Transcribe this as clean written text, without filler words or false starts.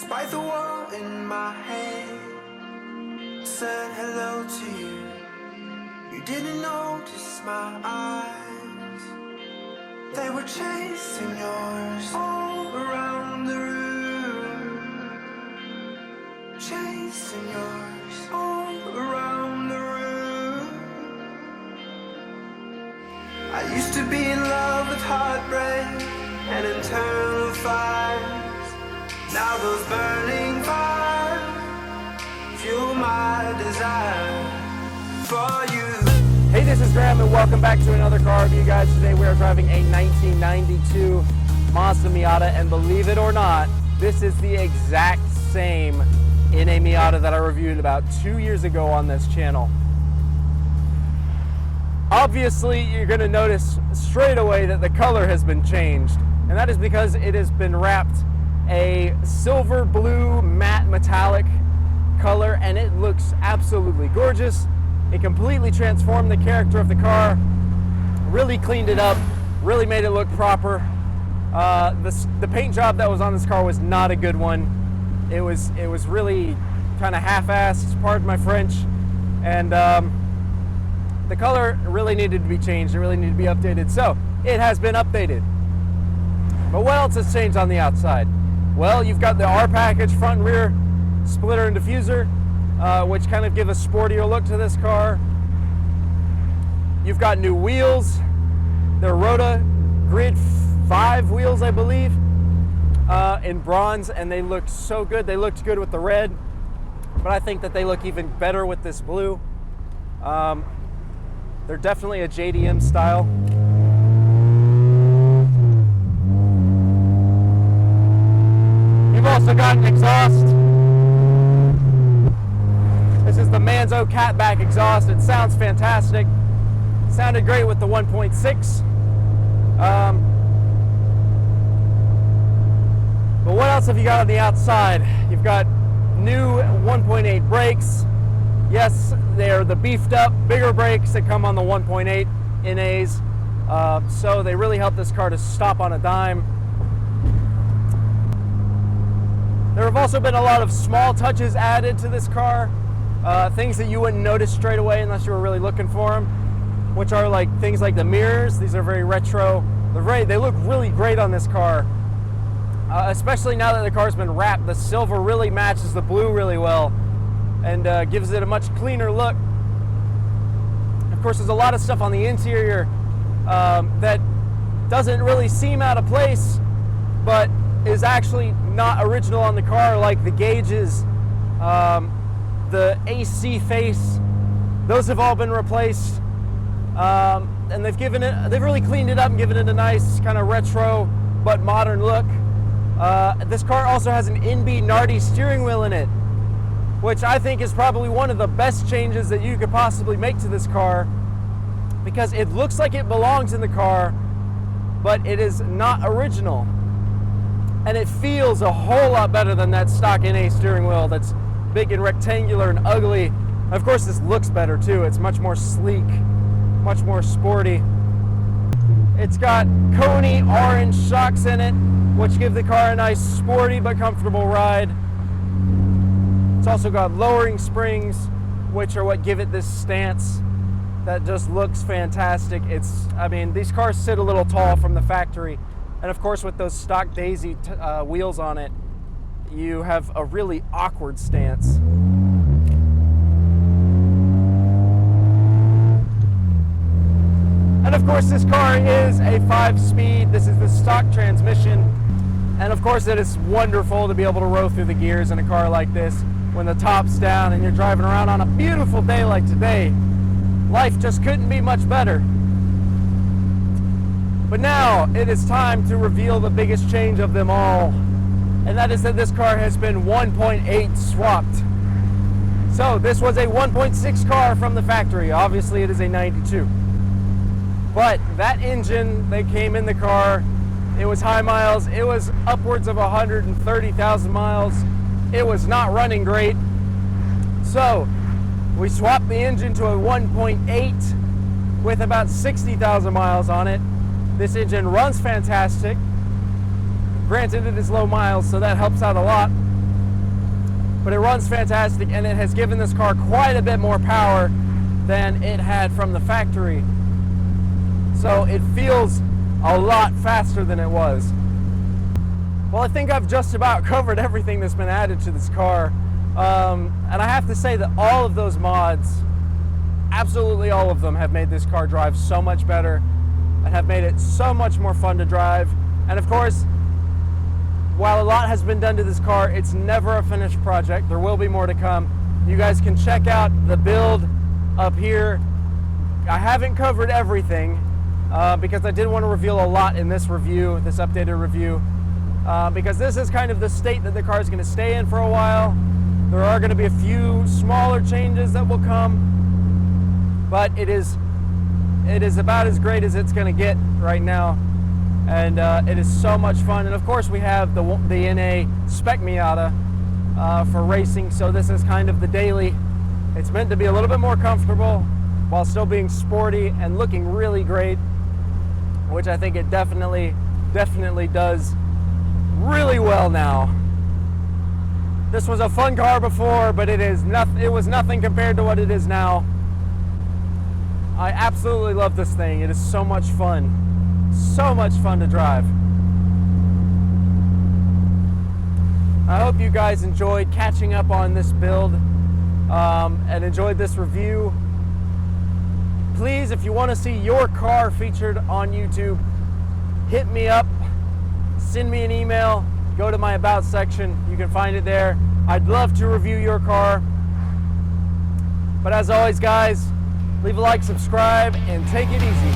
Despite the wall in my head said hello to you, you didn't notice my eyes. They were chasing yours all around the room, chasing yours all around the room. I used to be in love with heartbreak and internal fires. Now those burning fires fuel my desire for you. Hey, this is Graham and welcome back to another car review, guys. Today we are driving a 1992 Mazda Miata, and believe it or not, this is the exact same in a Miata that I reviewed about 2 years ago on this channel. Obviously, you're going to notice straight away that the color has been changed, and that is because it has been wrapped a silver blue matte metallic color, and it looks absolutely gorgeous. It completely transformed the character of the car, really cleaned it up, really made it look proper. The paint job that was on this car was not a good one. It was really kind of half-assed, pardon my French, and the color really needed to be changed. It really needed to be updated, so it has been updated. But what else has changed on the outside? Well, you've got the R package front and rear splitter and diffuser, which kind of give a sportier look to this car. You've got new wheels. They're Rota Grid 5 wheels, I believe, in bronze, and they look so good. They looked good with the red, but I think that they look even better with this blue. They're definitely a JDM style. You've also got an exhaust. This is the Manzo catback exhaust. It sounds fantastic. Sounded great with the 1.6. But what else have you got on the outside? You've got new 1.8 brakes. Yes, they're the beefed up, bigger brakes that come on the 1.8 NAs. So they really help this car to stop on a dime. There have also been a lot of small touches added to this car, things that you wouldn't notice straight away unless you were really looking for them, which are like things like the mirrors. These are very retro. They look really great on this car, especially now that the car's been wrapped. The silver really matches the blue really well and gives it a much cleaner look. Of course, there's a lot of stuff on the interior that doesn't really seem out of place, but is actually not original on the car, like the gauges, the AC face. Those have all been replaced, and they've really cleaned it up and given it a nice kind of retro but modern look. This car also has an NB Nardi steering wheel in it, which I think is probably one of the best changes that you could possibly make to this car, because it looks like it belongs in the car, but it is not original. And it feels a whole lot better than that stock NA steering wheel that's big and rectangular and ugly. Of course, this looks better too. It's much more sleek, much more sporty. It's got Coney orange shocks in it, which give the car a nice sporty but comfortable ride. It's also got lowering springs, which are what give it this stance that just looks fantastic. I mean, these cars sit a little tall from the factory. And of course, with those stock Daisy wheels on it, you have a really awkward stance. And of course, this car is a 5-speed. This is the stock transmission. And of course, it is wonderful to be able to row through the gears in a car like this when the top's down and you're driving around on a beautiful day like today. Life just couldn't be much better. But now it is time to reveal the biggest change of them all, and that is that this car has been 1.8 swapped. So this was a 1.6 car from the factory. Obviously it is a 92. But that engine that came in the car, it was high miles. It was upwards of 130,000 miles. It was not running great. So we swapped the engine to a 1.8 with about 60,000 miles on it. This engine runs fantastic. Granted, it is low miles, so that helps out a lot. but it runs fantastic, and it has given this car quite a bit more power than it had from the factory. So it feels a lot faster than it was. Well, I think I've just about covered everything that's been added to this car. And I have to say that all of those mods, absolutely all of them, have made this car drive so much better and have made it so much more fun to drive. And of course, while a lot has been done to this car, it's never a finished project. There will be more to come. You guys can check out the build up here. I haven't covered everything because I did want to reveal a lot in this review, this updated review. Because this is kind of the state that the car is going to stay in for a while. There are going to be a few smaller changes that will come, but it is about as great as it's going to get right now, and it is so much fun. And of course, we have the NA Spec Miata for racing. So this is kind of the daily. It's meant to be a little bit more comfortable while still being sporty and looking really great, which I think it definitely does really well now. This was a fun car before, but it was nothing compared to what it is now. I absolutely love this thing. It is so much fun to drive. I hope you guys enjoyed catching up on this build and enjoyed this review. Please, if you want to see your car featured on YouTube, hit me up. Send me an email, go to my About section, you can find it there. I'd love to review your car. But as always, guys, leave a like, subscribe, and take it easy.